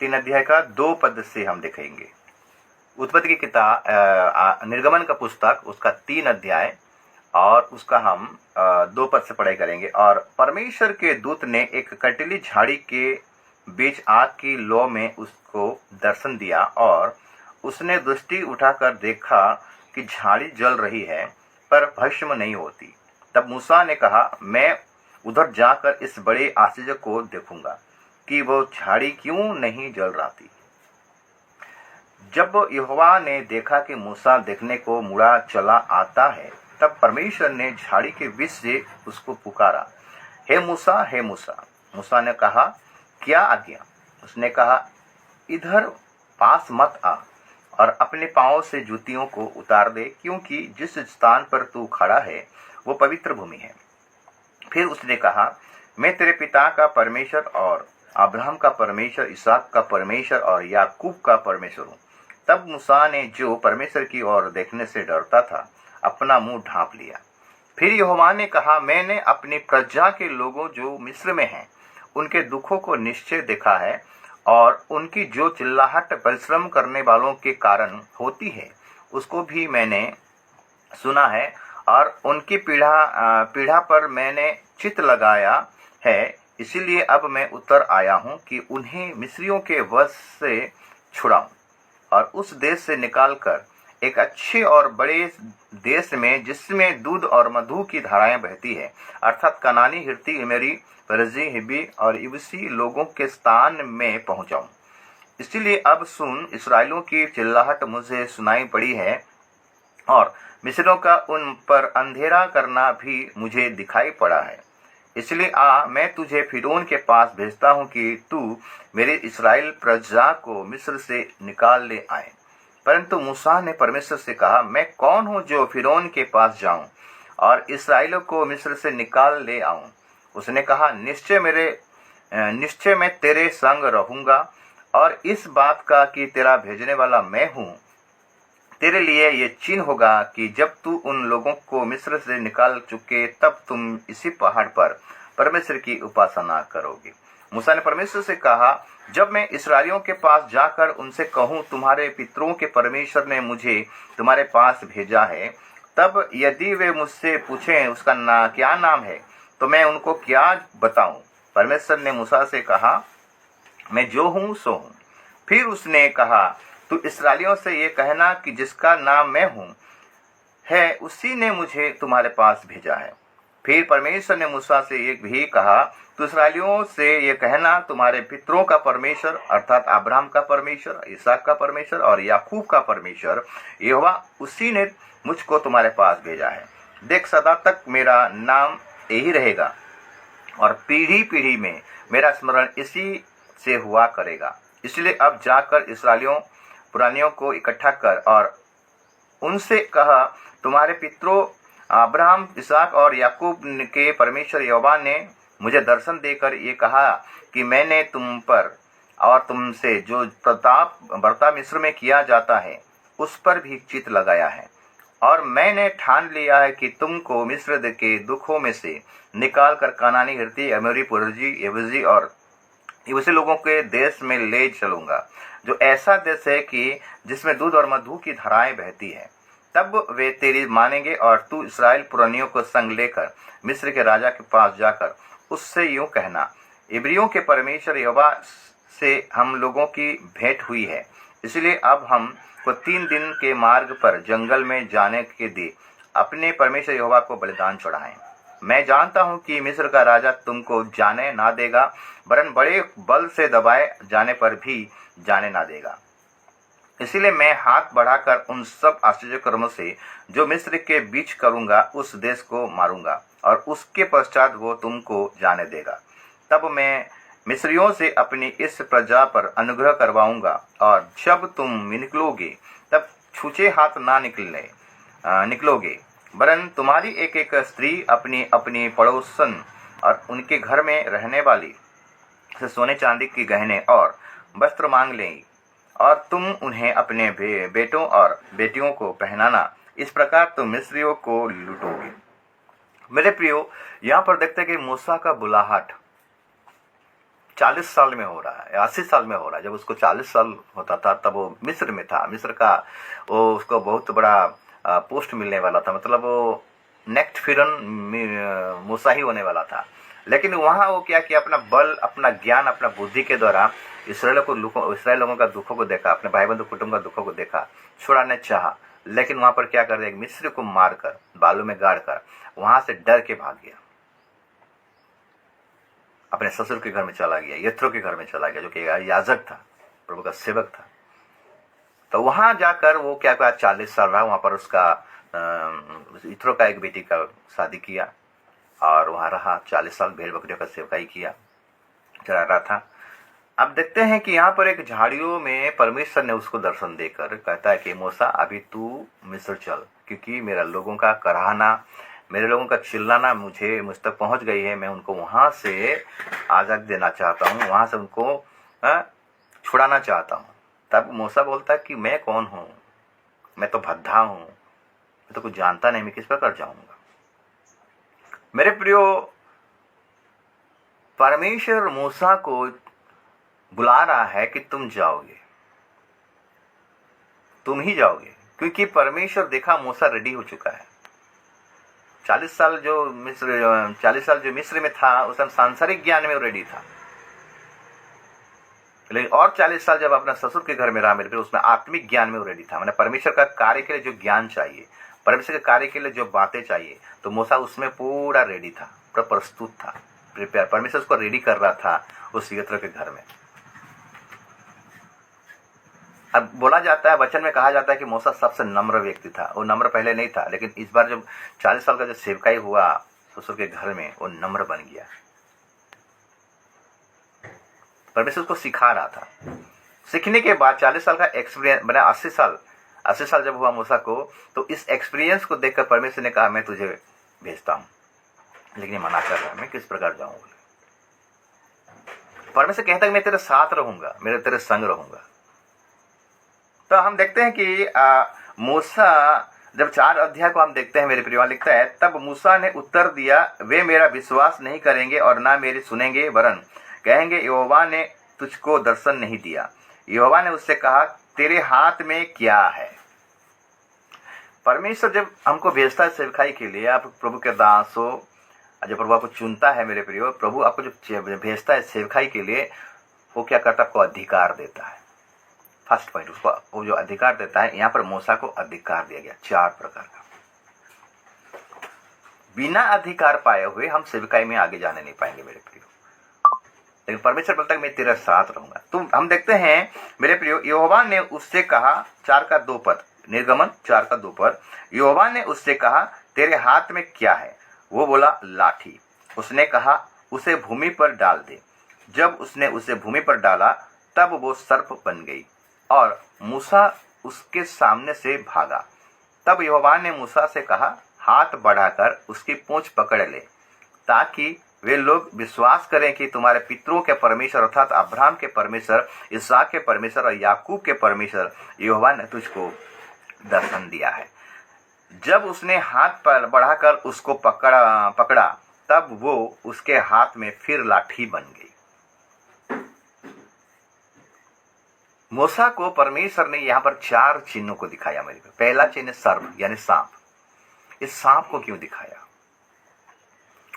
3 अध्याय का 2 पद से हम देखेंगे। उत्पत्ति की किताब निर्गमन का पुस्तक उसका 3 अध्याय और उसका हम 2 पद से पढ़ाई करेंगे। और परमेश्वर के दूत ने एक कटीली झाड़ी के बीच आग की लौ में उसको दर्शन दिया और उसने दृष्टि उठाकर देखा कि झाड़ी जल रही है पर भस्म नहीं होती। तब मूसा ने कहा, मैं उधर जाकर इस बड़े आश्चर्य को देखूंगा कि वो झाड़ी क्यों नहीं जल रही। जब यहोवा ने देखा कि मूसा देखने को मुड़ा चला आता है, तब परमेश्वर ने झाड़ी के बीच से उसको पुकारा, हे मूसा, हे मूसा। मूसा ने कहा, क्या आज्ञा? उसने कहा, इधर पास मत आ और अपने पांवों से जूतियों को उतार दे, क्योंकि जिस स्थान पर तू खड़ा है वो पवित्र भूमि है। फिर उसने कहा, मैं तेरे पिता का परमेश्वर और अब्राहम का परमेश्वर, इसहाक का परमेश्वर और याकूब का परमेश्वर हूँ। तब मूसा ने, जो परमेश्वर की ओर देखने से डरता था, अपना मुंह ढांप लिया। फिर यहोवा ने कहा, मैंने अपनी प्रजा के लोगों जो मिस्र में हैं उनके दुखों को निश्चय देखा है और उनकी जो चिल्लाहट परिश्रम करने वालों के कारण होती है उसको भी मैंने सुना है और उनकी पीढ़ा पर मैंने चित्त लगाया है। इसीलिए अब मैं उतर आया हूँ कि उन्हें मिस्रियों के वश से छुड़ाऊं और उस देश से निकालकर एक अच्छे और बड़े देश में, जिसमें दूध और मधु की धाराएं बहती है, अर्थात कनानी, हित्ती, एमोरी, परिज्जी, हिब्बी और यबूसी लोगों के स्थान में पहुंचाऊं। इसलिए अब सुन, इस्राएलियों की चिल्लाहट मुझे सुनाई पड़ी है और मिस्रियों का उन पर अंधेरा करना भी मुझे दिखाई पड़ा है। इसलिए मैं तुझे फिरौन के पास भेजता हूँ कि तू मेरे इस्राएल प्रजा को मिस्र से निकाल ले आए। परंतु मूसा ने परमेश्वर से कहा, मैं कौन हूँ जो फिरौन के पास जाऊं और इस्राएलियों को मिस्र से निकाल ले आऊं? उसने कहा, निश्चय मैं तेरे संग रहूंगा और इस बात का कि तेरा भेजने वाला मैं हूँ तेरे लिए ये चिन्ह होगा कि जब तू उन लोगों को मिस्र से निकाल चुके तब तुम इसी पहाड़ पर परमेश्वर की उपासना करोगे। मूसा ने परमेश्वर से कहा, जब मैं इस्राएलियों के पास जाकर उनसे कहूँ, तुम्हारे पितरों के परमेश्वर ने मुझे तुम्हारे पास भेजा है, तब यदि वे मुझसे पूछें उसका क्या नाम है, तो मैं उनको क्या बताऊं? परमेश्वर ने मूसा से कहा, मैं जो हूँ सो हूँ। फिर उसने कहा, तू इस्राएलियों से ये कहना कि जिसका नाम मैं हूँ है, उसी ने मुझे तुम्हारे पास भेजा है। फिर परमेश्वर ने मूसा से ये भी कहा, तू इस्राएलियों से ये कहना, तुम्हारे पितरों का परमेश्वर अर्थात अब्राहम का परमेश्वर, इसहाक का परमेश्वर और याकूब का परमेश्वर यहोवा, उसी ने मुझको तुम्हारे पास भेजा है। देख, सदा तक मेरा नाम यही रहेगा और पीढ़ी पीढ़ी में मेरा स्मरण इसी से हुआ करेगा। इसलिए अब जाकर इस्राएलियों पुरानियों को इकट्ठा कर और उनसे कहा, तुम्हारे पितरों अब्राहम, इसहाक और याकूब के परमेश्वर यहोवा ने मुझे दर्शन देकर ये कहा कि मैंने तुम पर और तुमसे जो प्रताप बर्ता मिस्र में किया जाता है उस पर भी चित्त लगाया है और मैंने ठान लिया है कि तुमको मिस्र के दुखों में से निकाल कर कनानी, हित्ती, एमोरी, परिज्जी, यबूसी और यबूसी लोगों के देश में ले चलूंगा, जो ऐसा देश है कि जिसमें दूध और मधु की धाराएं बहती है। तब वे तेरी मानेंगे और तू इस्राएल पुरानियों को संग लेकर मिस्र के राजा के पास जाकर उससे यूं कहना, इब्रियों के परमेश्वर यहोवा से हम लोगों की भेंट हुई है, इसलिए अब हम को 3 दिन के मार्ग पर जंगल में जाने के दे अपने परमेश्वर यहोवा को बलिदान चढ़ाएं। मैं जानता हूं कि मिस्र का राजा तुमको जाने ना देगा, वरन बड़े बल से दबाए जाने पर भी जाने ना देगा। इसलिए मैं हाथ बढ़ाकर उन सब आश्चर्य कर्मों से जो मिस्र के बीच करूंगा उस देश को मारूंगा और उसके पश्चात वो तुमको जाने देगा। तब मैं मिस्रियों से अपनी इस प्रजा पर अनुग्रह करवाऊंगा और जब तुम निकलोगे तब छूछे हाथ ना निकलोगे, वरन तुम्हारी एक एक स्त्री अपनी अपनी पड़ोसन और उनके घर में रहने वाली से सोने चांदी के गहने और वस्त्र मांग लेंगी और तुम उन्हें अपने बेटों और बेटियों को पहनाना। इस प्रकार तुम मिस्रियों को लूटोगे। मेरे प्रियो, यहाँ पर देखते हैं कि मूसा का बुलाहट 40 साल में हो रहा है, 80 साल में हो रहा है। जब उसको 40 साल होता था तब वो मिस्र में था। मिस्र का वो उसको बहुत बड़ा पोस्ट मिलने वाला था, मतलब वो नेक्स्ट फिरन मूसा ही होने वाला था। लेकिन वहाँ वो क्या किया, अपना बल, अपना ज्ञान, अपना बुद्धि के द्वारा इसराइल लोगों का दुखों को देखा, अपने भाई बंधु कुटुंब का दुखों को देखा, छुड़ाने चाहा। लेकिन वहाँ पर क्या कर दिया, एक मिस्री को मारकर, बालू में गाड़कर वहाँ से डर के भाग गया, अपने ससुर के घर में चला गया, यत्रो के घर में चला गया, जो कि याजक था, प्रभु का सेवक था। तो वहां जाकर वो क्या कहा, 40 साल रहा वहां पर। उसका यत्रो का एक बेटी का शादी किया और वहां रहा 40 साल, भेड़ बकरियों का सेवकाई किया, चला रहा था। अब देखते हैं कि यहाँ पर एक झाड़ियों में परमेश्वर ने उसको दर्शन देकर कहता है कि मूसा अभी तू मिस्र चल, क्योंकि मेरा लोगों का कराहना, मेरे लोगों का चिल्लाना मुझ तक पहुंच गई है। मैं उनको वहां से आजाद देना चाहता हूँ, वहां से उनको छुड़ाना चाहता हूँ। तब मूसा बोलता है कि मैं कौन हूँ, मैं तो भद्दा हूँ, मैं तो कुछ जानता नहीं, मैं किस प्रकार जाऊंगा। मेरे प्रियो, परमेश्वर मूसा को बुला रहा है कि तुम जाओगे, तुम ही जाओगे, क्योंकि परमेश्वर देखा मूसा रेडी हो चुका है। 40 साल जो मिस्र में था, उस समय सांसारिक ज्ञान में वो रेडी था। लेकिन और 40 साल जब अपना ससुर के घर में रहा मेरे, उसमें आत्मिक ज्ञान में वो रेडी था। मैंने परमेश्वर का कार्य के लिए जो ज्ञान चाहिए, परमेश्वर के कार्य के लिए जो बातें चाहिए, तो मूसा उसमें पूरा रेडी था, पूरा प्रस्तुत था, प्रिपेयर। परमेश्वर उसको रेडी कर रहा था उस यत्रो के घर में। अब बोला जाता है, वचन में कहा जाता है कि मूसा सबसे नम्र व्यक्ति था। वो नम्र पहले नहीं था, लेकिन इस बार जब 40 साल का जो सेवकाई हुआ ससुर के घर में, वो नम्र बन गया। परमेश्वर उसको सिखा रहा था। सीखने के बाद 40 साल का एक्सपीरियंस बना, 80 साल जब हुआ मूसा को, तो इस एक्सपीरियंस को देखकर परमेश्वर ने कहा मैं तुझे भेजता हूं। लेकिन ये मना कर रहा है, मैं किस प्रकार जाऊंगा। परमेश्वर कहता है मैं तेरे साथ रहूंगा, मेरे तेरे संग रहूंगा। तो हम देखते हैं कि मूसा, जब 4 अध्याय को हम देखते हैं, मेरे परिवार लिखता है, तब मूसा ने उत्तर दिया, वे मेरा विश्वास नहीं करेंगे और ना मेरी सुनेंगे, वरन कहेंगे यहोवा ने तुझको दर्शन नहीं दिया। यहोवा ने उससे कहा तेरे हाथ में क्या है। परमेश्वर जब हमको भेजता है सेवकाई के लिए, आप प्रभु के दास हो, जब प्रभु आपको चुनता है मेरे प्रियो, प्रभु आपको जब भेजता है सेवकाई के लिए, वो क्या करता है, आपको अधिकार देता है। फर्स्ट पॉइंट, उसको वो जो अधिकार देता है, यहाँ पर मूसा को अधिकार दिया गया 4 प्रकार का। बिना अधिकार पाए हुए हम सेवकाई में आगे जाने नहीं पाएंगे मेरे प्रियो। लेकिन परमेश्वर बोलता है मैं तेरे साथ रहूंगा। तो हम देखते हैं मेरे प्रियो, यहोवा ने उससे कहा, 4 का 2 पद, निर्गमन 4 का 2 पद, यहोवा ने उससे कहा तेरे हाथ में क्या है। वो बोला लाठी। उसने कहा उसे भूमि पर डाल दे। जब उसने उसे भूमि पर डाला तब वो सर्प बन गई और मूसा उसके सामने से भागा। तब यहोवा ने मूसा से कहा हाथ बढ़ाकर उसकी पूंछ पकड़ ले, ताकि वे लोग विश्वास करें कि तुम्हारे पितरों के परमेश्वर अर्थात अब्राहम के परमेश्वर, इसहाक के परमेश्वर और याकूब के परमेश्वर यहोवा ने तुझको दर्शन दिया है। जब उसने हाथ पर बढ़ाकर उसको पकड़ा तब वो उसके हाथ में फिर लाठी बन गई। मूसा को परमेश्वर ने यहाँ पर 4 चिन्हों को दिखाया मेरे को। पहला चिन्ह सर्प यानी सांप। इस सांप को क्यों दिखाया,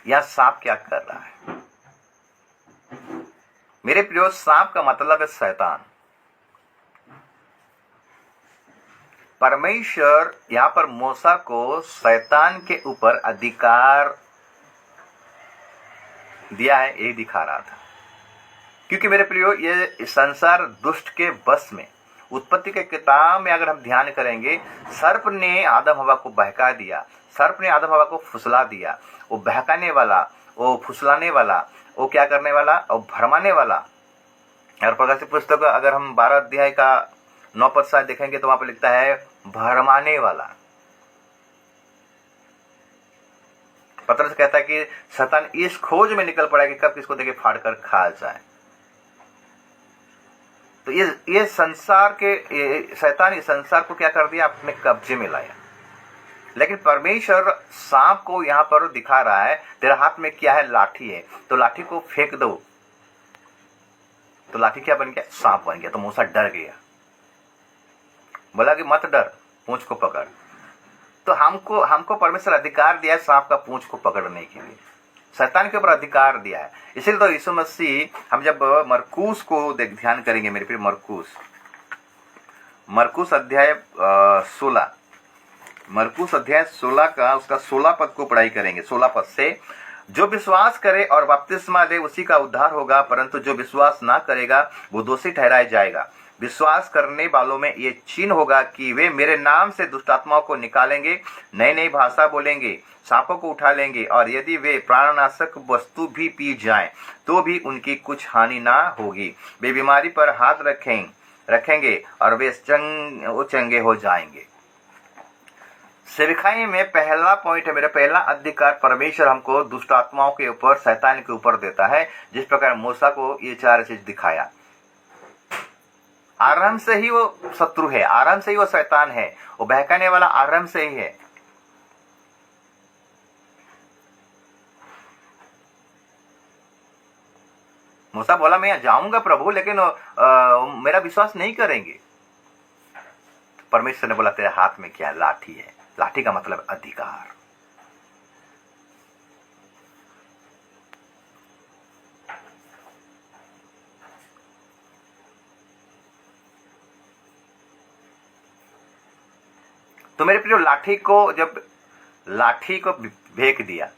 यह सांप क्या कर रहा है मेरे प्रियो। सांप का मतलब है शैतान। परमेश्वर यहां पर मूसा को शैतान के ऊपर अधिकार दिया है, यही दिखा रहा था। क्योंकि मेरे प्रियो ये संसार दुष्ट के बस में, उत्पत्ति के किताब में अगर हम ध्यान करेंगे, सर्प ने आदम हवा को बहका दिया, सर्प ने आदम हवा को फुसला दिया। वो बहकाने वाला, वो फुसलाने वाला, वो क्या करने वाला, वो भरमाने वाला। और प्रकाशित पुस्तक अगर हम 12 अध्याय का 9 पद शायद देखेंगे तो वहां पर लिखता है भरमाने वाला। पत्रस कहता है कि शैतान इस खोज में निकल पड़ा कि कब किसको देखे फाड़ कर खा जाए। तो ये संसार के शैतान इस संसार को क्या कर दिया, अपने कब्जे में लाया। लेकिन परमेश्वर सांप को यहां पर दिखा रहा है, तेरे हाथ में क्या है, लाठी है, तो लाठी को फेंक दो। तो लाठी क्या बन गया? सांप बन गया। तो मूसा डर गया, बोला कि मत डर, पूंछ को पकड़। तो हमको परमेश्वर अधिकार दिया है सांप का पूंछ को पकड़ने के लिए, शैतान के ऊपर अधिकार दिया है। इसलिए तो यीशु मसीह, हम जब मरकुस को ध्यान करेंगे मेरे प्रिय, मरकुस अध्याय 16, मरकुस अध्याय 16 का उसका 16 पद को पढ़ाई करेंगे। 16 पद से, जो विश्वास करे और बपतिस्मा ले उसी का उद्धार होगा, परंतु जो विश्वास ना करेगा वो दोषी ठहराया जाएगा। विश्वास करने वालों में ये चिन्ह होगा कि वे मेरे नाम से दुष्टात्माओं को निकालेंगे, नई नई भाषा बोलेंगे, सांपों को उठा लेंगे, और यदि वे प्राणनाशक वस्तु भी पी जाएं तो भी उनकी कुछ हानि ना होगी। वे बीमारी पर हाथ रखेंगे और वे चंगे हो जाएंगे। सेवकाई में पहला पॉइंट है मेरा, पहला अधिकार परमेश्वर हमको दुष्ट आत्माओं के ऊपर, शैतान के ऊपर देता है। जिस प्रकार मूसा को ये 4 चीज दिखाया, आरंभ से ही वो शत्रु है, आरंभ से ही वो शैतान है, वो बहकाने वाला आरंभ से ही है। मूसा बोला मैं जाऊंगा प्रभु, लेकिन मेरा विश्वास नहीं करेंगे। परमेश्वर ने बोला तेरे हाथ में क्या? लाठी है। लाठी का मतलब अधिकार। तो मेरे प्रियो, लाठी को फेंक दिया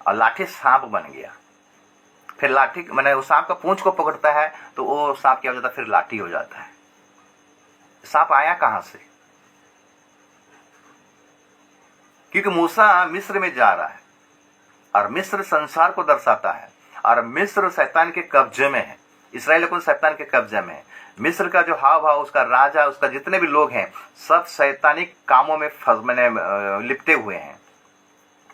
और लाठी सांप बन गया। फिर लाठी मैंने उस सांप का पूंछ को पकड़ता है तो वो सांप क्या हो जाता है? फिर लाठी हो जाता है। सांप आया कहां से? क्योंकि मूसा मिस्र में जा रहा है और मिस्र संसार को दर्शाता है, और मिस्र शैतान के कब्जे में है, इस्राएलियों को शैतान के कब्जे में है। मिस्र का जो हाव भाव, उसका राजा, उसका जितने भी लोग हैं, सब शैतानिक कामों में लिपटे हुए हैं।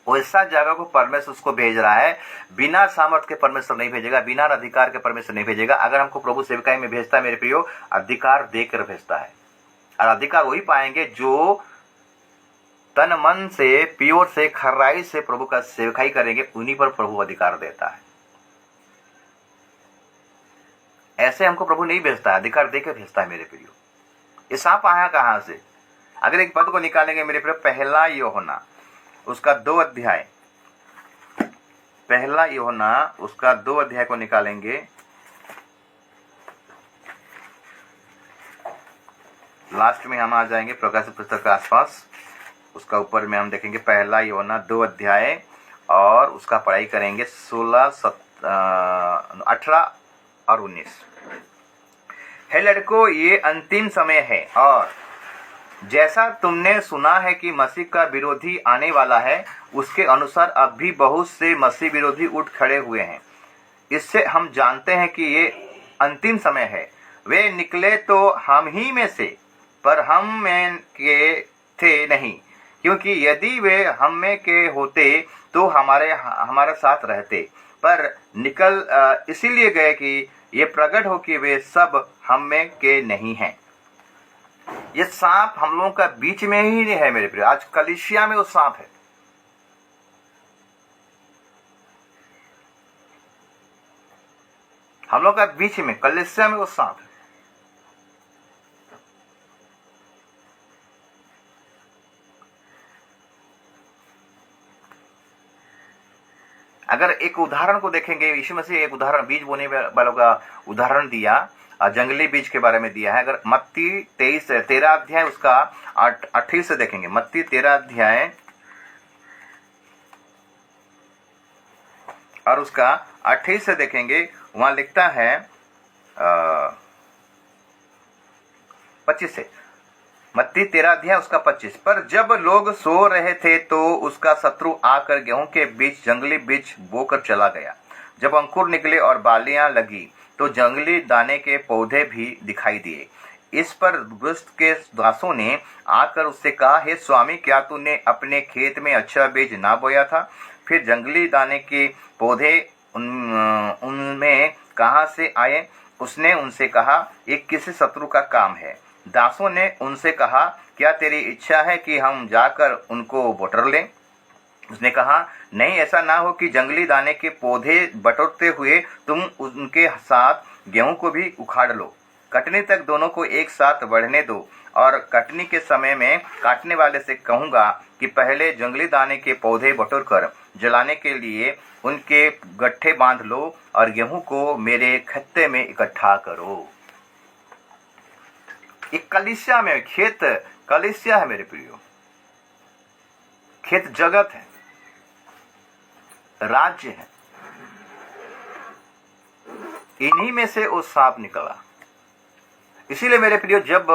वैसा जगह को परमेश्वर उसको भेज रहा है। बिना सामर्थ के परमेश्वर नहीं भेजेगा, बिना अधिकार के परमेश्वर नहीं भेजेगा। अगर हमको प्रभु सेवकाई में भेजता है मेरे प्रियो, अधिकार देकर भेजता है, और अधिकार वही पाएंगे जो तन मन से, प्योर से, खराई से प्रभु का सेवकाई करेंगे, उन्हीं पर प्रभु अधिकार देता है। ऐसे हमको प्रभु नहीं भेजता है, अधिकार देकर भेजता है मेरे प्रियो। ये सांप आया कहां से? अगर एक पद को निकालेंगे मेरे प्रियो, पहला यूहन्ना उसका 2 अध्याय, पहला यूहन्ना उसका 2 अध्याय को निकालेंगे, लास्ट में हम आ जाएंगे प्रकाशित पुस्तक के आसपास, उसका ऊपर में हम देखेंगे पहला यूहन्ना 2 अध्याय, और उसका पढ़ाई करेंगे 16, 18 और 19। हे लड़कों, ये अंतिम समय है, और जैसा तुमने सुना है कि मसीह का विरोधी आने वाला है, उसके अनुसार अब भी बहुत से मसीह विरोधी उठ खड़े हुए हैं। इससे हम जानते हैं कि ये अंतिम समय है। वे निकले तो हम ही में से, पर हम में के थे नहीं, क्योंकि यदि वे हम में के होते तो हमारे साथ रहते, पर निकल इसीलिए गए कि ये प्रकट हो कि वे सब हम में के नहीं हैं। ये सांप हम लोगों का बीच में ही है मेरे प्रिय। आज कलीसिया में वो सांप है। हम लोग का बीच में कलीसिया में वो सांप है। अगर एक उदाहरण को देखेंगे, यीशु मसीह एक उदाहरण, बीज बोने वालों का उदाहरण दिया, जंगली बीज के बारे में दिया है। अगर मत्ती 13 अध्याय उसका 28 से देखेंगे, मत्ती 13 अध्याय और उसका 28 से देखेंगे, वहां लिखता है 25 से, मत्ती 13 अध्याय उसका 25। पर जब लोग सो रहे थे तो उसका शत्रु आकर गेहूं के बीच जंगली बीज बोकर चला गया। जब अंकुर निकले और बालियां लगी तो जंगली दाने के पौधे भी दिखाई दिए। इस पर दुष्ट के दासों ने आकर उससे कहा, हे स्वामी, क्या तूने अपने खेत में अच्छा बीज ना बोया था? फिर जंगली दाने के पौधे उनमें कहां से आए? उसने उनसे कहा, ये किसी शत्रु का काम है। दासों ने उनसे कहा, क्या तेरी इच्छा है कि हम जाकर उनको बटोर लें? उसने कहा, नहीं, ऐसा ना हो कि जंगली दाने के पौधे बटोरते हुए तुम उनके साथ गेहूं को भी उखाड़ लो, कटनी तक दोनों को एक साथ बढ़ने दो, और कटनी के समय में काटने वाले से कहूंगा कि पहले जंगली दाने के पौधे बटोर कर जलाने के लिए उनके गट्ठे बांध लो और गेहूं को मेरे खत्ते में इकट्ठा करो। एक कलिसिया में खेत कलिसिया है मेरे प्रियो, खेत जगत है, राज्य है। इन्हीं में से वो सांप निकला। इसीलिए मेरे प्रियो, जब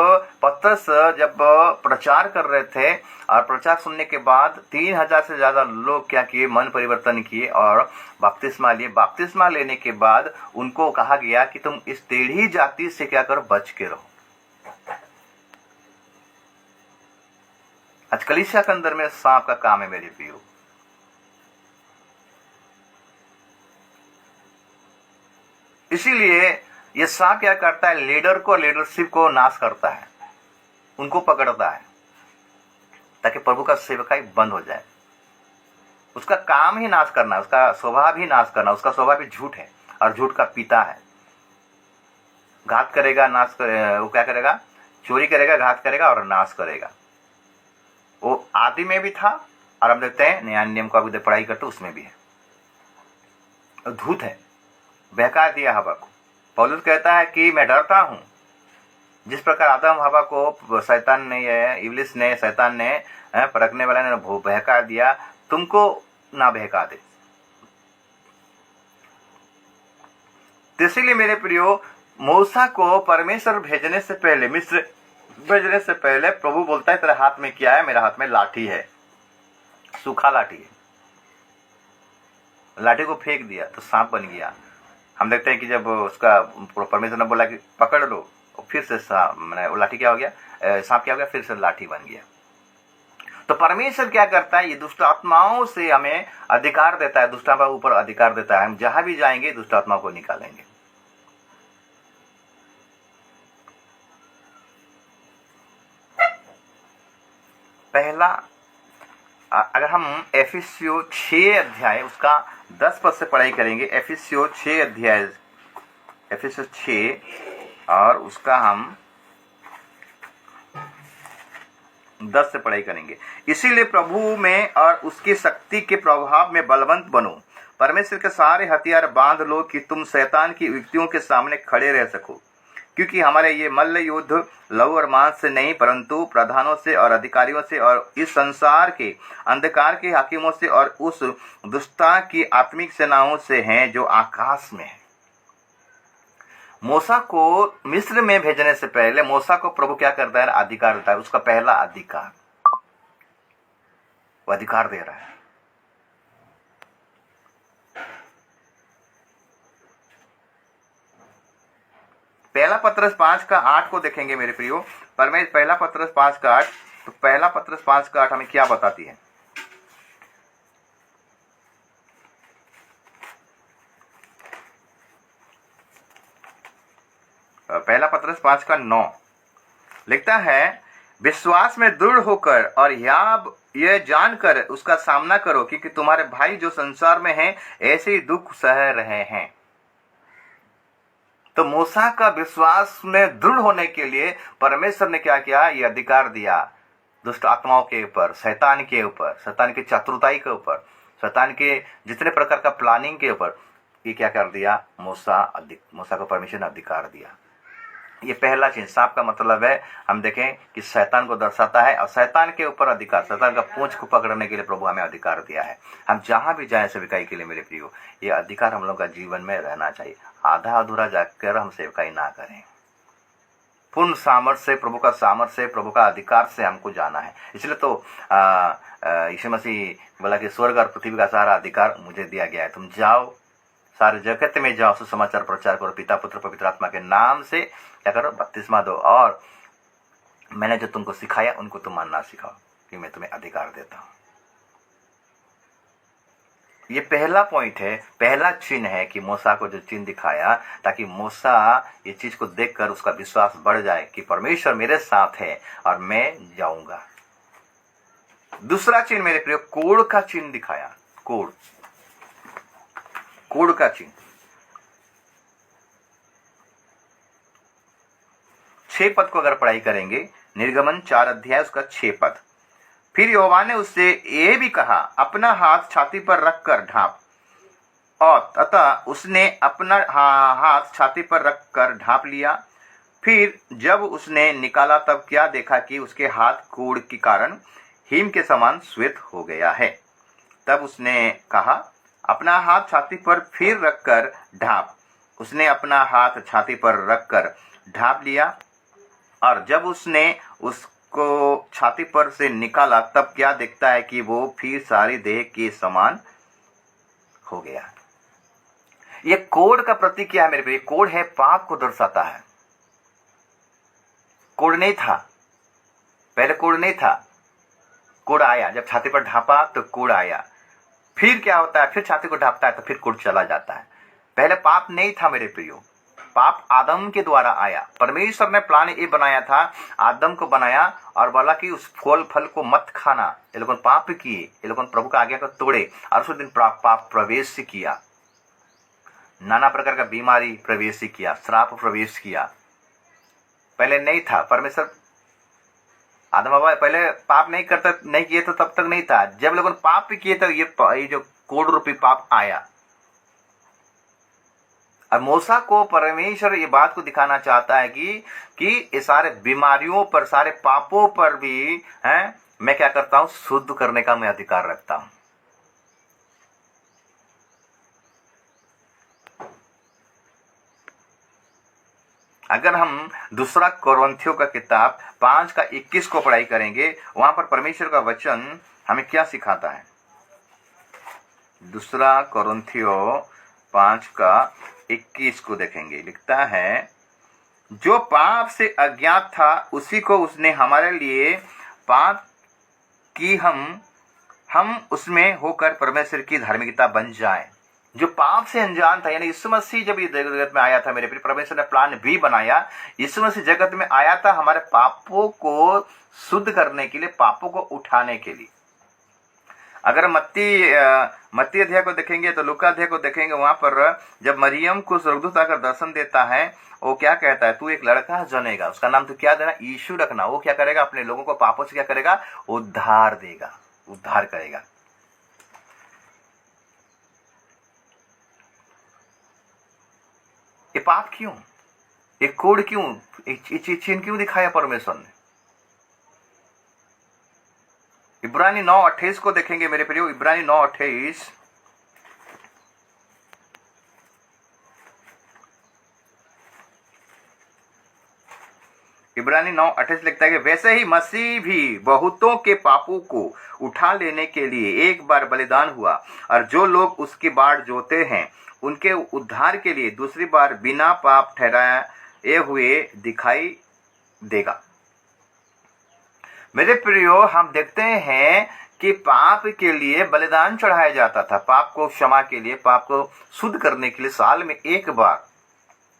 पतरस जब प्रचार कर रहे थे और प्रचार सुनने के बाद 3000 से ज्यादा लोग क्या किए, मन परिवर्तन किए और बपतिस्मा लिए। बपतिस्मा लेने के बाद उनको कहा गया कि तुम इस टेढ़ी जाति से क्या करो, बच के रहो। आज कलीसिया के अंदर में सांप का काम है मेरे प्रियो। इसीलिए ये सांप क्या करता है, लीडर को, लीडरशिप को नाश करता है, उनको पकड़ता है ताकि प्रभु का सेवकाई बंद हो जाए। उसका काम ही नाश करना, उसका स्वभाव ही नाश करना। उसका स्वभाव भी झूठ है और झूठ का पिता है। घात करेगा, नाश करे, वो क्या करेगा, चोरी करेगा, घात करेगा और नाश करेगा। वो आदि में भी था और हम देखते हैं नया नियम का भी पढ़ाई करते उसमें भी है। धूत है, बहका दिया हवा को। पौलुस कहता है कि मैं डरता हूं। जिस प्रकार आदम हवा को शैतान ने, इब्लिस ने, शैतान ने, परखने वाला ने बहका दिया, तुमको ना बहका दे। तो इसीलिए मेरे प्रियो, मूसा को परमेश्वर भेजने से पहले, मिस्र भेजने से पहले प्रभु बोलता है तेरे हाथ में क्या है, मेरे हाथ में लाठी है, सूखा लाठी है। लाठी को फेंक दिया तो सांप बन गया। हम देखते हैं कि जब उसका परमेश्वर ने बोला कि पकड़ लो, फिर से वो लाठी क्या हो गया, सांप क्या हो गया, फिर से लाठी बन गया। तो परमेश्वर क्या करता है, ये दुष्ट आत्माओं से हमें अधिकार देता है, दुष्ट आत्मा ऊपर अधिकार देता है। हम जहां भी जाएंगे दुष्ट आत्माओं को निकालेंगे। पहला, अगर हम एफिसियों 6 अध्याय उसका 10 पद से पढ़ाई करेंगे, एफिसियों 6 अध्याय, एफिसियों 6 और उसका हम 10 से पढ़ाई करेंगे। इसीलिए प्रभु में और उसकी शक्ति के प्रभाव में बलवंत बनो, परमेश्वर के सारे हथियार बांध लो कि तुम शैतान की युक्तियों के सामने खड़े रह सको। क्योंकि हमारे ये मल्ल युद्ध लहू और मांस से नहीं, परंतु प्रधानों से और अधिकारियों से और इस संसार के अंधकार के हाकिमों से और उस दुष्टता की आत्मिक सेनाओं से हैं जो आकाश में है। मूसा को मिस्र में भेजने से पहले मूसा को प्रभु क्या करता है, अधिकार देता है। उसका पहला अधिकार, वो अधिकार दे रहा है। पहला पत्रस 5 का 8 को देखेंगे मेरे प्रियो। पहला पत्रस 5 का 8, तो पहला पत्रस 5 का 8 हमें क्या बताती है। पहला पत्रस 5 का 9 लिखता है, विश्वास में दृढ़ होकर और यह जानकर उसका सामना करो, क्योंकि तुम्हारे भाई जो संसार में हैं ऐसे ही दुख सह रहे हैं। तो मूसा का विश्वास में दृढ़ होने के लिए परमेश्वर ने क्या किया, ये अधिकार दिया दुष्ट आत्माओं के ऊपर, शैतान के ऊपर, शैतान की चतुराई के ऊपर, शैतान के जितने प्रकार का प्लानिंग के ऊपर, ये क्या कर दिया, मूसा को परमेश्वर ने अधिकार दिया। ये पहला चीज। सांप का मतलब है, हम देखें कि शैतान को दर्शाता है और शैतान के ऊपर अधिकार, शैतान का पूंछ को पकड़ने के लिए प्रभु हमें अधिकार दिया है। हम जहां भी जाएं सेवकाई के लिए मेरे प्रियो, ये अधिकार हम लोग का जीवन में रहना चाहिए। आधा अधूरा जाकर हम सेवकाई ना करें। पूर्ण सामर्थ्य से, प्रभु का सामर्थ्य से, प्रभु का अधिकार से हमको जाना है। इसलिए तो यीशु मसीह बोला कि स्वर्ग और पृथ्वी का सारा अधिकार मुझे दिया गया है, तुम जाओ, सारे जगत में जाओ, सुसमाचार प्रचार करो, पिता पुत्र पवित्र आत्मा के नाम से क्या करो, बपतिस्मा दो, और मैंने जो तुमको सिखाया उनको तुम मानना सिखाओ, कि मैं तुम्हें अधिकार देता हूं। ये पहला पॉइंट है, पहला चिन्ह है कि मूसा को जो चिन्ह दिखाया, ताकि मूसा ये चीज को देखकर उसका विश्वास बढ़ जाए कि परमेश्वर मेरे साथ है और मैं जाऊंगा। दूसरा चिन्ह मेरे प्रिय, कोढ़ का चिन्ह दिखाया। कोढ़ का चिन्ह, 6 पद को अगर पढ़ाई करेंगे, निर्गमन 4 अध्याय उसका 6 पद। फिर यहोवा ने उससे ये भी कहा, अपना हाथ छाती पर रखकर ढांप। और अतः उसने अपना हाथ छाती पर रखकर ढांप लिया। फिर जब उसने निकाला तब क्या देखा कि उसके हाथ कोढ़ के कारण हिम के समान श्वेत हो गया है। तब उसने कहा, अपना हाथ छाती पर फिर रखकर ढांप। उसने अपना हाथ छाती पर रखकर ढांप लिया, और जब उसने उसको छाती पर से निकाला तब क्या देखता है कि वो फिर सारी देह के समान हो गया। ये कोढ़ का प्रतीक क्या है मेरे प्रिय? कोढ़ है, पाप को दर्शाता है। कोढ़ नहीं था, पहले कोढ़ नहीं था, कोढ़ आया। जब छाती पर ढांपा तो कोढ़ आया। फिर क्या होता है? फिर छाती को ढांपता है तो फिर कोढ़ चला जाता है। पहले पाप नहीं था मेरे प्रियो, पाप आदम के द्वारा आया। परमेश्वर ने प्लान ये बनाया था, आदम को बनाया और बोला कि उस फल को मत खाना। ये लोगों ने पाप किए, ये लोगों ने प्रभु का आज्ञा को तोड़े और उस दिन पाप प्रवेश किया। नाना प्रकार का बीमारी प्रवेश किया, श्राप प्रवेश किया। पहले नहीं था। परमेश्वर आदम हवा पहले पाप नहीं किए तो तब तक नहीं था। जब लोगों ने पाप भी किए तो ये जो कोढ़ रूपी पाप आया। अब मूसा को परमेश्वर ये बात को दिखाना चाहता है कि ये सारे बीमारियों पर, सारे पापों पर भी मैं क्या करता हूं? शुद्ध करने का मैं अधिकार रखता हूं। अगर हम दूसरा कोरिन्थियों का किताब 5 का 21 को पढ़ाई करेंगे, वहां पर परमेश्वर का वचन हमें क्या सिखाता है? दूसरा कोरिन्थियों 5 का 21 को देखेंगे। लिखता है, जो पाप से अज्ञात था उसी को उसने हमारे लिए पाप की हम उसमें होकर परमेश्वर की धार्मिकता बन जाए। जो पाप से अनजान था, यानी यीशु मसीह जब ये जगत में आया था मेरे प्रिय, परमेश्वर ने प्लान भी बनाया। यीशु मसीह जगत में आया था हमारे पापों को शुद्ध करने के लिए, पापों को उठाने के लिए। अगर मत्ती अध्याय को देखेंगे तो लूका अध्याय को देखेंगे, वहां पर जब मरियम को स्वर्गदूत आकर दर्शन देता है, वो क्या कहता है? तू एक लड़का जनेगा, उसका नाम तो क्या देना? यीशु रखना। वो क्या करेगा? अपने लोगों को पापों से क्या करेगा? उद्धार देगा, उद्धार करेगा। ये पाप क्यों? ये कोढ़ क्यों? चिन्ह क्यों दिखाया परमेश्वर ने? इब्रानी 9:28 को देखेंगे मेरे प्रियो। इब्रानी 9:28, इब्रानी 9:28 लिखता है कि वैसे ही मसीह भी बहुतों के पापों को उठा लेने के लिए एक बार बलिदान हुआ, और जो लोग उसकी बाट जोते हैं उनके उद्धार के लिए दूसरी बार बिना पाप ठहराए हुए दिखाई देगा। मेरे प्रियो, हम देखते हैं कि पाप के लिए बलिदान चढ़ाया जाता था। पाप को क्षमा के लिए, पाप को शुद्ध करने के लिए साल में एक बार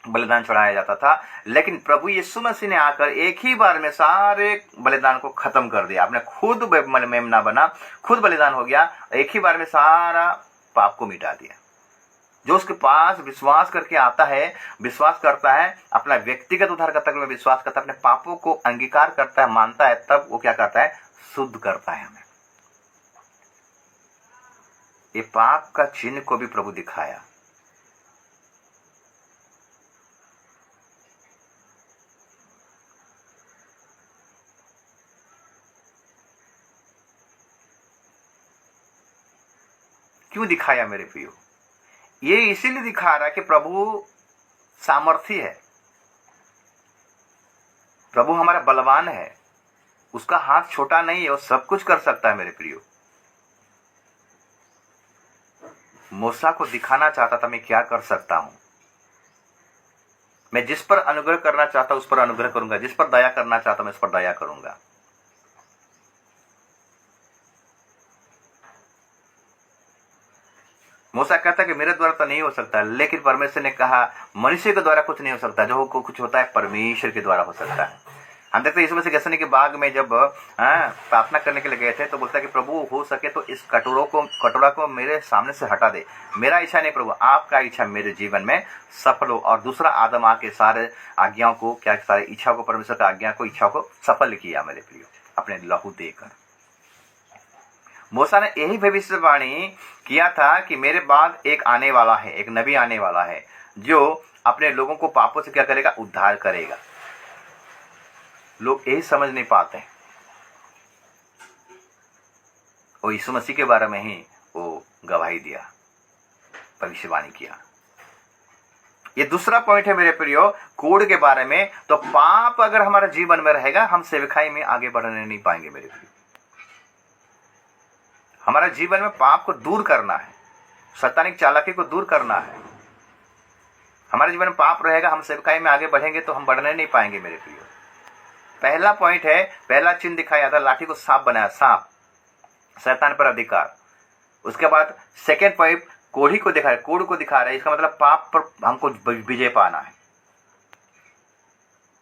बलिदान चढ़ाया जाता था। लेकिन प्रभु यीशु मसीह ने आकर एक ही बार में सारे बलिदान को खत्म कर दिया। आपने खुद मेमना बना, खुद बलिदान हो गया, एक ही बार में सारा पाप को मिटा दिया। जो उसके पास विश्वास करके आता है, विश्वास करता है, अपना व्यक्तिगत उद्धारकर्ता में विश्वास करता है, अपने पापों को अंगीकार करता है, मानता है, तब वो क्या करता है? शुद्ध करता है हमें। ये पाप का चिन्ह को भी प्रभु दिखाया। क्यों दिखाया मेरे प्रियो? ये इसीलिए दिखा रहा है कि प्रभु सामर्थी है, प्रभु हमारा बलवान है, उसका हाथ छोटा नहीं है, वो सब कुछ कर सकता है मेरे प्रियो। मूसा को दिखाना चाहता था मैं क्या कर सकता हूं। मैं जिस पर अनुग्रह करना चाहता उस पर अनुग्रह करूंगा, जिस पर दया करना चाहता मैं उस पर दया करूंगा। मूसा कहता है कि मेरे द्वारा तो नहीं हो सकता, लेकिन परमेश्वर ने कहा मनुष्य के द्वारा कुछ नहीं हो सकता, जो कुछ होता है परमेश्वर के द्वारा हो सकता है। हम देखते यीशु मसीह गसने के बाग में जब प्रार्थना करने के लिए गए थे तो बोलता है कि प्रभु हो सके तो इस कटोरा को मेरे सामने से हटा दे, मेरा इच्छा नहीं प्रभु, आपका इच्छा मेरे जीवन में सफल हो। और दूसरा आदम आके सारे आज्ञाओं को, क्या सारे इच्छा को, परमेश्वर की आज्ञा को, इच्छा को सफल किया मेरे प्रियो, अपने लहू देकर। मूसा ने यही भविष्यवाणी किया था कि मेरे बाद एक आने वाला है, एक नबी आने वाला है जो अपने लोगों को पापों से क्या करेगा, उद्धार करेगा। लोग यही समझ नहीं पाते हैं। वो यीशु मसीह के बारे में ही वो गवाही दिया, भविष्यवाणी किया। ये दूसरा पॉइंट है मेरे प्रियो, कोड के बारे में। तो पाप अगर हमारे जीवन में रहेगा, हम सेवकाई में आगे बढ़ने नहीं पाएंगे मेरे प्रियो। हमारा जीवन में पाप को दूर करना है, शैतानिक चालाकी को दूर करना है। हमारे जीवन में पाप रहेगा, हम सेवकाई में आगे बढ़ेंगे तो हम बढ़ने नहीं पाएंगे मेरे प्रियो। पहला पॉइंट है, पहला चिन्ह दिखाया था, लाठी को सांप बनाया, सांप, शैतान पर अधिकार। उसके बाद सेकेंड पॉइंट कोढ़ी को दिखा रहा है, कोढ़ को दिखा रहा है। इसका मतलब पाप पर हमको विजय पाना है।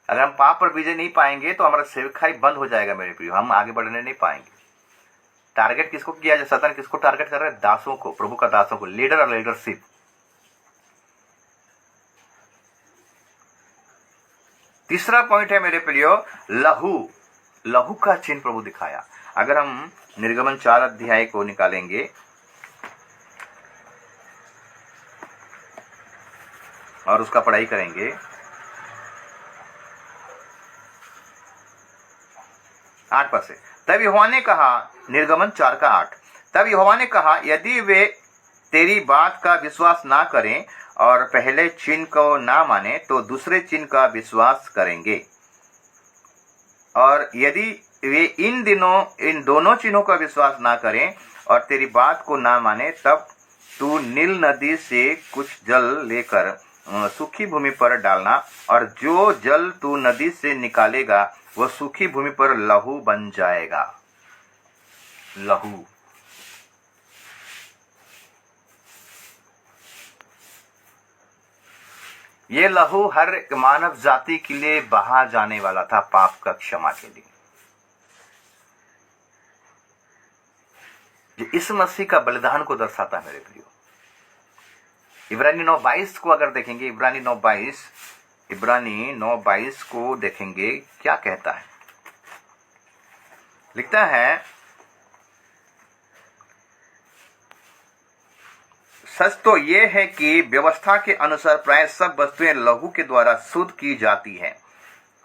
अगर हम पाप पर विजय नहीं पाएंगे तो हमारा सेवकाई बंद हो जाएगा मेरे प्रियो, हम आगे बढ़ने नहीं पाएंगे। टारगेट किसको किया जाए, शैतान किसको टारगेट कर रहा है, दासों को, प्रभु का दासों को, लीडर और लीडरशिप। तीसरा पॉइंट है मेरे प्रियो, लहू, लहू का चिन्ह प्रभु दिखाया। अगर हम निर्गमन 4 अध्याय को निकालेंगे और उसका पढ़ाई करेंगे, 8 पद से, तब यहोवा ने कहा, निर्गमन 4 का 8, तब यहोवा ने कहा, यदि वे तेरी बात का विश्वास ना करें और पहले चिन्ह को ना माने तो दूसरे चिन्ह का विश्वास करेंगे। और यदि वे इन दोनों चिन्हों का विश्वास ना करें और तेरी बात को ना माने, तब तू नील नदी से कुछ जल लेकर सूखी भूमि पर डालना, और जो जल तू नदी से निकालेगा वह सूखी भूमि पर लहू बन जाएगा। लहू, ये लहू हर मानव जाति के लिए बहा जाने वाला था, पाप का क्षमा के लिए। जो इस मसीह का बलिदान को दर्शाता है मेरे प्रियो। इब्रानी 9:22 को अगर देखेंगे, इब्रानी 9:22 को देखेंगे, क्या कहता है, लिखता है, सच तो यह है कि व्यवस्था के अनुसार प्राय सब वस्तुएं लहू के द्वारा शुद्ध की जाती हैं,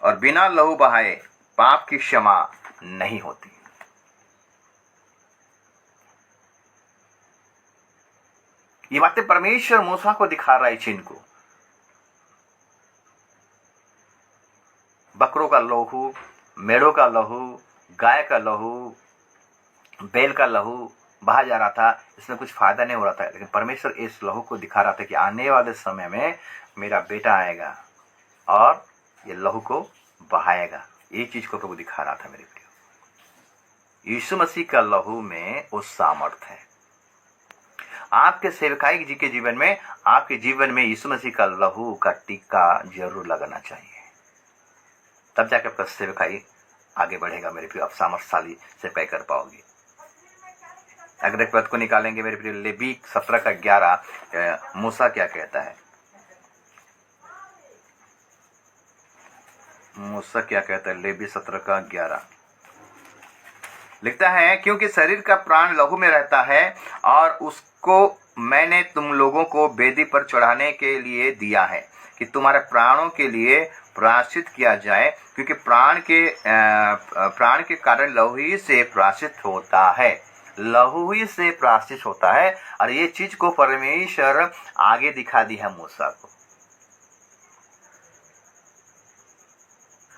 और बिना लहू बहाए पाप की क्षमा नहीं होती। ये बातें परमेश्वर मूसा को दिखा रहा है, चिन्ह को। बकरों का लहू, मेढ़ों का लहू, गाय का लहू, बैल का लहू बहा जा रहा था, इसमें कुछ फायदा नहीं हो रहा था। लेकिन परमेश्वर इस लहू को दिखा रहा था कि आने वाले समय में मेरा बेटा आएगा और ये लहू को बहाएगा। ये चीज को प्रभु दिखा रहा था मेरे प्रियो। यीशु मसीह का लहू में वो सामर्थ है। आपके सेवकाई जी के जीवन में, आपके जीवन में यीशु मसीह का लहू का टीका जरूर लगाना चाहिए, तब जाकर आपका सेवकाई आगे बढ़ेगा मेरे प्रियो। आप सामर्थशाली सेवकाई कर पाओगे। अगले पद को निकालेंगे मेरे प्रिय, लेवी 17 का 11, मूसा क्या कहता है, मूसा क्या कहता है, लेवी 17 का 11 लिखता है, क्योंकि शरीर का प्राण लहू में रहता है और उसको मैंने तुम लोगों को वेदी पर चढ़ाने के लिए दिया है कि तुम्हारे प्राणों के लिए प्रायश्चित किया जाए, क्योंकि प्राण के कारण लहू ही से प्रायश्चित होता है, लहू ही से प्रायश्चित होता है। और ये चीज को परमेश्वर आगे दिखा दी है मूसा को,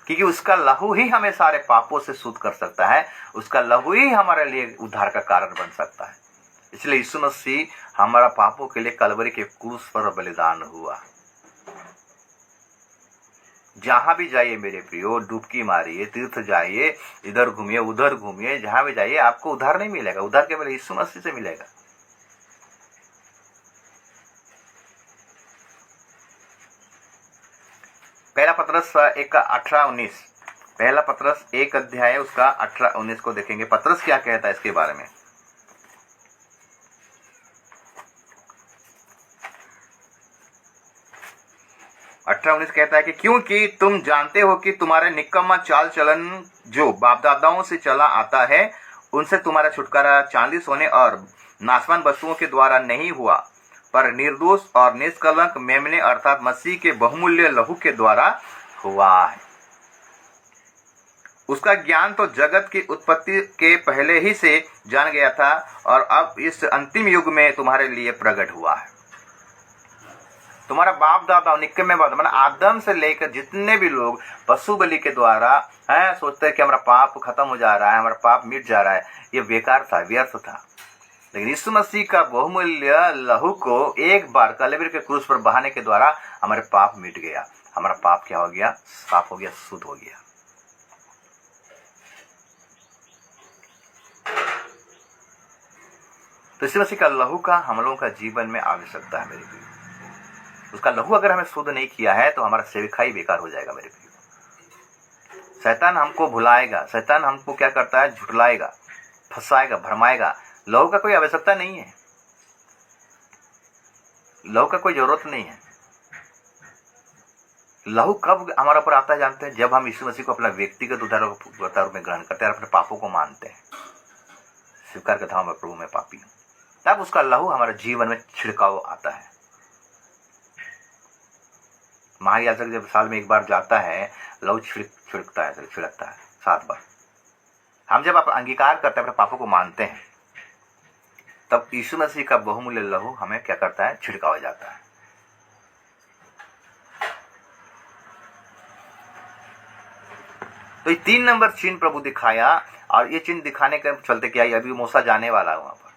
क्योंकि उसका लहू ही हमें सारे पापों से शुद्ध कर सकता है, उसका लहू ही हमारे लिए उद्धार का कारण बन सकता है। इसलिए यीशु मसीह हमारा पापों के लिए कलवरी के क्रूस पर बलिदान हुआ। जहां भी जाइए मेरे प्रियो, डुबकी मारिए, तीर्थ जाइए, इधर घूमिए उधर घूमिए, जहां भी जाइए आपको उद्धार नहीं मिलेगा, उद्धार केवल यीशु मसीह से मिलेगा। पहला पतरस 1 का 18-19, पहला पतरस 1 अध्याय उसका 18-19 को देखेंगे। पतरस क्या कहता है इसके बारे में। 18-19 कहता है कि क्योंकि तुम जानते हो कि तुम्हारे निकम्मा चाल चलन जो बाप दादाओं से चला आता है, उनसे तुम्हारा छुटकारा चांदी सोने और नाशवान वस्तुओं के द्वारा नहीं हुआ, पर निर्दोष और निष्कलंक मेमने अर्थात मसीह के बहुमूल्य लहू के द्वारा हुआ है। उसका ज्ञान तो जगत की उत्पत्ति के पहले ही से जान गया था और अब इस अंतिम युग में तुम्हारे लिए प्रकट हुआ है। तुम्हारा बाप दादा निक्के में बाप मतलब आदम से लेकर जितने भी लोग पशु बलि के द्वारा सोचते हैं कि हमारा पाप खत्म हो जा रहा है, हमारा पाप मिट जा रहा है, ये बेकार था, व्यर्थ था। लेकिन यीशु मसीह का बहुमूल्य लहू को एक बार कलवरी के क्रूस पर बहाने के द्वारा हमारे पाप मिट गया। हमारा पाप क्या हो गया? साफ हो गया, शुद्ध हो गया। तो यीशु मसीह का लहू का हम लोगों का जीवन में आवश्यकता है मेरे प्रिय। उसका लहू अगर हमें शुद्ध नहीं किया है तो हमारा सेवकाई बेकार हो जाएगा मेरे प्रिय। शैतान हमको भुलाएगा, शैतान हमको क्या करता है? झुठलाएगा, फंसाएगा, भरमाएगा। लहू का कोई आवश्यकता नहीं है, लहू का कोई जरूरत नहीं है। लहू कब हमारा ऊपर आता है जानते हैं? जब हम यीशु मसीह को अपना व्यक्तिगत उद्धारकर्ता रूप में ग्रहण करते हैं, अपने पापों को मानते हैं, स्वीकार करता हूं मैं प्रभु में पापी हूं, तब उसका लहू हमारे जीवन में छिड़काव आता है। महायाजक जब साल में एक बार जाता है, लहू छिड़कता है 7 बार। हम जब आप अंगीकार करते हैं, अपने पापों को मानते हैं, तब यीशु मसीह का बहुमूल्य लहू हमें क्या करता है? छिड़काव जाता है। तो ये 3 नंबर चिन्ह प्रभु दिखाया, और ये चिन्ह दिखाने के चलते क्या, अभी मूसा जाने वाला है वहां पर।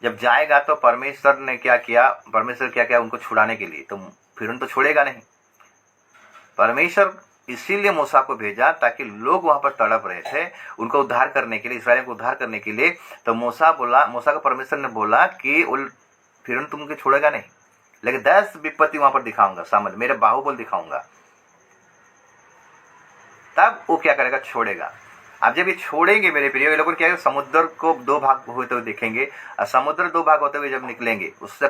जब जाएगा तो परमेश्वर ने क्या किया? परमेश्वर क्या किया उनको छुड़ाने के लिए? तो फिर उनको छोड़ेगा नहीं। परमेश्वर इसीलिए मूसा को भेजा ताकि लोग वहां पर तड़प रहे थे, उनको उद्धार करने के लिए, इसराइल को उद्धार करने के लिए। तो मूसा को परमेश्वर ने बोला कि फिर तुमको छोड़ेगा नहीं, लेकिन 10 विपत्ति वहां पर दिखाऊंगा, सामने मेरे बाहुबल दिखाऊंगा, तब वो क्या करेगा? छोड़ेगा। अब जब ये छोड़ेंगे मेरे प्रिय, ये लोग क्या है? समुद्र को 2 भाग होते हुए देखेंगे, और समुद्र 2 भाग होते हुए जब निकलेंगे, उससे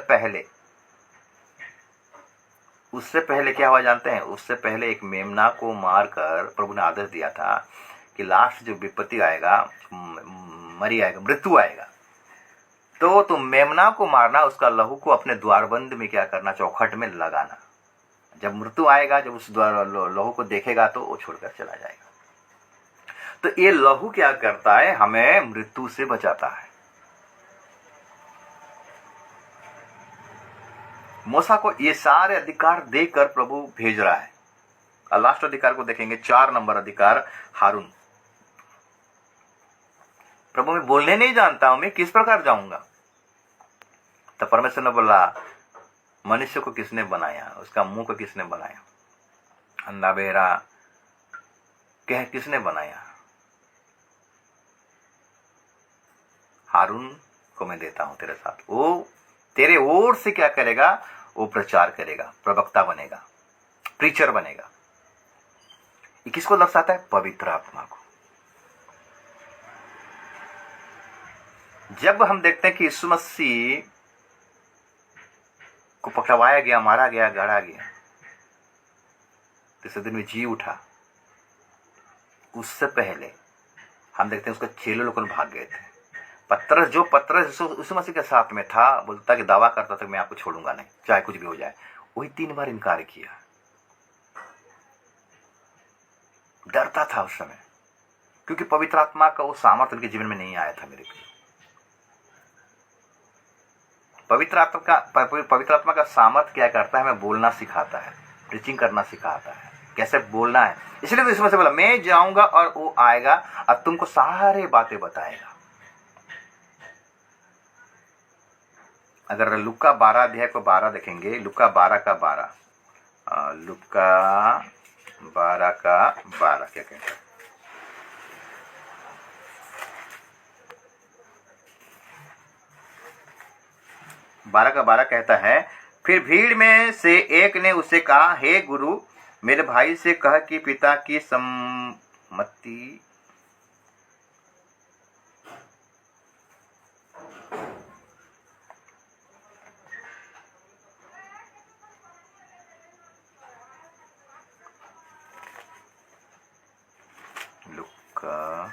पहले क्या हुआ जानते हैं? उससे पहले एक मेमना को मारकर प्रभु ने आदेश दिया था कि लास्ट जो विपत्ति आएगा, मरी आएगा, मृत्यु आएगा, तो तुम मेमना को मारना, उसका लहू को अपने द्वारबंद में क्या करना? चौखट में लगाना। जब मृत्यु आएगा, जब उस लहू को देखेगा तो वो छोड़कर चला जाएगा। तो ये लहू क्या करता है? हमें मृत्यु से बचाता है। मूसा को ये सारे अधिकार देकर प्रभु भेज रहा है। और लास्ट अधिकार को देखेंगे, 4 नंबर अधिकार, हारून। प्रभु मैं बोलने नहीं जानता हूं, मैं किस प्रकार जाऊंगा? तो परमेश्वर ने बोला, मनुष्य को किसने बनाया? उसका मुंह को किसने बनाया? अंधा बहरा कह किसने बनाया? हारून को मैं देता हूं तेरे साथ, वो तेरे ओर से क्या करेगा? वो प्रचार करेगा, प्रवक्ता बनेगा, प्रीचर बनेगा। ये किसको दर्शाता है? पवित्र आत्मा को। जब हम देखते हैं कि यीशु मसीह को पकड़वाया गया, मारा गया, गाड़ा गया, तीसरे दिन में जी उठा, उससे पहले हम देखते हैं उसके चेले लोग भाग गए थे। पतरस यीशु मसीह के साथ में था, बोलता कि दावा करता था मैं आपको छोड़ूंगा नहीं, चाहे कुछ भी हो जाए। वही 3 बार इनकार किया। डरता था उस समय, क्योंकि पवित्र आत्मा का वो सामर्थ्य उनके जीवन में नहीं आया था मेरे प्रिय। पवित्र आत्मा का सामर्थ्य क्या करता है? हमें बोलना सिखाता है, प्रीचिंग करना सिखाता है, कैसे बोलना है। इसलिए तो इसमें से बोला, मैं जाऊंगा और वो आएगा और तुमको सारे बातें बताएगा। अगर लुका 12 अध्याय को 12 देखेंगे, लुका 12 का 12, लुका 12 का 12 क्या कहते हैं? बारह का 12 कहता है, फिर भीड़ में से एक ने उससे कहा, हे गुरु, मेरे भाई से कह कि पिता की सम्मति लुका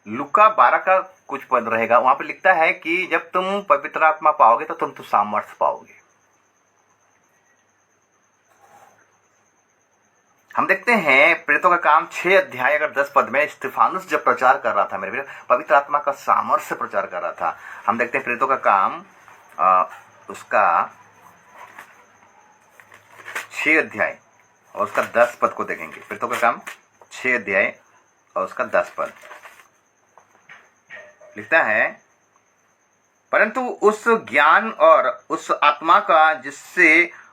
लुका 12 का कुछ पद रहेगा, वहां पे लिखता है कि जब तुम पवित्र आत्मा पाओगे तो तुम सामर्थ्य पाओगे। हम देखते हैं प्रेरितों का काम 6 अध्याय अगर 10 पद में स्तिफानुस जब प्रचार कर रहा था, मेरे भैया पवित्र आत्मा का सामर्थ्य प्रचार कर रहा था। हम देखते हैं प्रेरितों का काम उसका 6 अध्याय और उसका 10 पद को देखेंगे। प्रेरितों का काम 6 अध्याय और उसका 10 पद लिखता है, परंतु उस ज्ञान और उस आत्मा का जिससे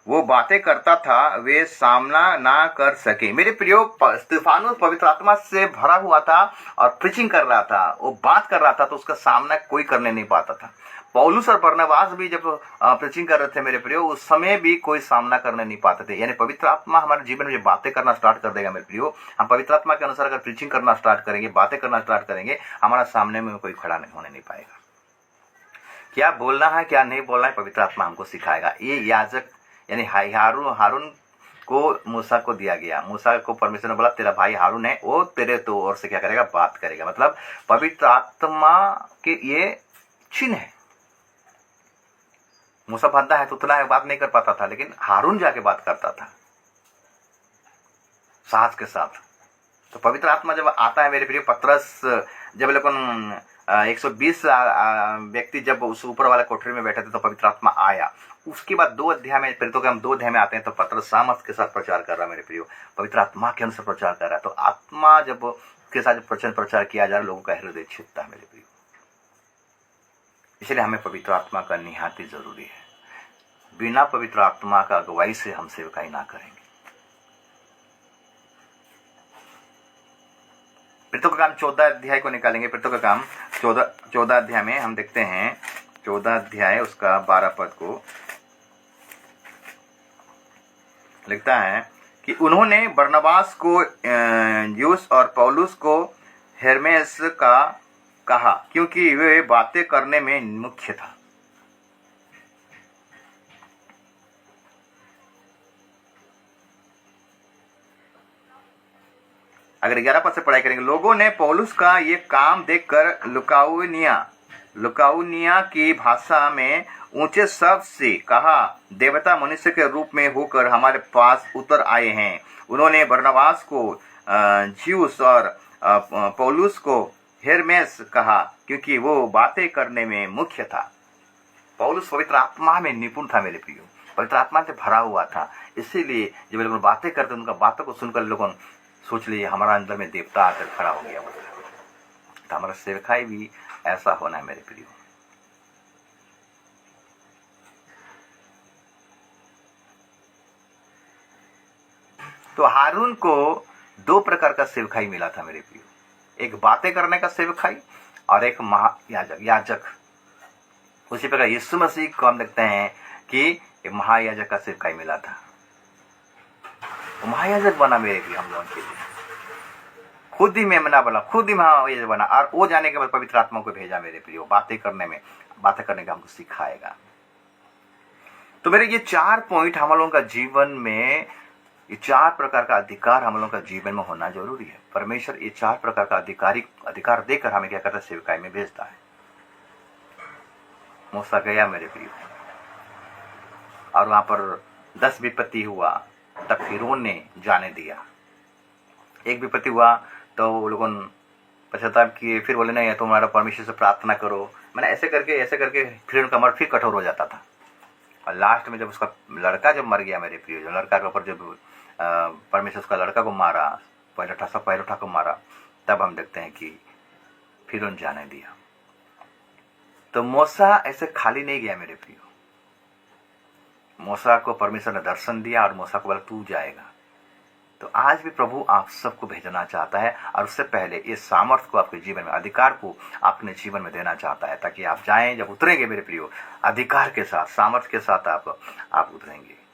वो बातें करता था वे सामना ना कर सके। मेरे प्रियो, स्तिफानुस पवित्र आत्मा से भरा हुआ था और प्रीचिंग कर रहा था, वो बात कर रहा था, तो उसका सामना कोई करने नहीं पाता था। पौलुस और बरनबास भी जब प्रीचिंग कर रहे थे मेरे प्रियो, उस समय भी कोई सामना करने नहीं पाते थे। यानी पवित्र आत्मा हमारे जीवन में जब बातें करना स्टार्ट कर देगा मेरे प्रियो, हम पवित्र आत्मा के अनुसार अगर प्रीचिंग करना स्टार्ट करेंगे, बातें करना स्टार्ट करेंगे, हमारा सामने में कोई खड़ा नहीं होने नहीं पाएगा। क्या बोलना है क्या नहीं बोलना है पवित्र आत्मा हमको सिखाएगा। ये याजक यानी हारून को मूसा को दिया गया। मूसा को परमेश्वर ने बोला तेरा भाई हारून है, वो तेरे तो ओर से क्या करेगा, बात करेगा। मतलब पवित्र आत्मा के ये चिन्ह है। मूसा भद्दा है तो उतना बात नहीं कर पाता था, लेकिन हारून जाके बात करता था साहस के साथ। तो पवित्र आत्मा जब आता है मेरे प्रिय, पतरस जब लेकिन 120 व्यक्ति जब उस ऊपर वाले कोठरी में बैठे थे तो पवित्र आत्मा आया। उसके बाद 2 अध्याय में, प्रेरितों के हम 2 अध्याय में आते हैं तो पतरस सामर्थ के साथ प्रचार कर रहा है मेरे प्रियो, पवित्र आत्मा के अनुसार प्रचार कर रहा है। तो आत्मा जब के साथ प्रचार किया जा रहा है, लोगों का हृदय छिपता है मेरे प्रियो। इसलिए हमें पवित्र आत्मा का निहाती जरूरी है। बिना पवित्र आत्मा का अगुवाई से हम सेवकाई ना करेंगे। प्रेरितों का काम 14 अध्याय को निकालेंगे। प्रेरितों का काम 14 अध्याय में हम देखते हैं, 14 अध्याय उसका 12 पद को लिखता है कि उन्होंने बरनबास को यूस और पौलुस को हेर्मेस का कहा क्योंकि वे बातें करने में मुख्य था। अगर 11 पद से पढ़ाई करेंगे, लोगों ने पौलुस का ये काम देखकर लुकाउनिया की भाषा में ऊंचे शब्द से कहा, देवता मनुष्य के रूप में होकर हमारे पास उतर आए हैं। उन्होंने बरनबास को ज्यूस और पौलुस को हेर्मेस कहा क्योंकि वो बातें करने में मुख्य था। पौलुस पवित्र आत्मा में निपुण था मेरे प्रियो, पवित्र आत्मा से भरा हुआ था। इसीलिए जब लोग बातें करते उनका बातों को सुनकर लोगों सोच लिए हमारा अंदर में देवता आकर खड़ा हो गया। तो हमारा सेवकाई भी ऐसा होना है मेरे प्रियो। तो हारून को 2 प्रकार का सेवकाई मिला था मेरे प्रियो, एक बातें करने का सेवकाई और एक याजक। उसी प्रकार यीशु मसीह को हम देखते हैं कि महायाजक का सेवकाई मिला था। महायाजक बना मेरे प्रियो हम लोगों के लिए, खुद ही मेमना बना, खुद ही महायाजक बना। और वो जाने के बाद पवित्र आत्मा को भेजा मेरे प्रियो, बातें करने का हमको सिखाएगा। तो मेरे ये 4 पॉइंट हम लोगों का जीवन में, ये 4 प्रकार का अधिकार हम लोगों का जीवन में होना जरूरी है। परमेश्वर ये 4 प्रकार का अधिकार देकर हमें क्या करता है, सेवकाई में भेजता है। मूसा गया मेरे प्रियो और वहां पर 10 विपत्ति हुआ, तब फिरौन ने जाने दिया। एक विपत्ति हुआ तो वो लोगों पश्चाताप किए, फिर बोले नहीं तुम्हारा परमेश्वर से प्रार्थना करो। मैंने ऐसे करके फिरौन का मन फिर कठोर हो जाता था। और लास्ट में जब उसका लड़का जब मर गया मेरे प्रियो, जो लड़का के ऊपर जब परमेश्वर उसका लड़का को मारा, पहले उठा को मारा, तब हम देखते हैं कि फिर उन जाने दिया। तो मूसा ऐसे खाली नहीं गया मेरे प्रियो। मूसा को परमेश्वर ने दर्शन दिया और मूसा को बोला तू जाएगा। तो आज भी प्रभु आप सबको भेजना चाहता है, और उससे पहले इस सामर्थ्य को आपके जीवन में, अधिकार को अपने जीवन में देना चाहता है, ताकि आप जाएं, जब उतरेंगे मेरे प्रियो, अधिकार के साथ, सामर्थ्य के साथ आप उतरेंगे।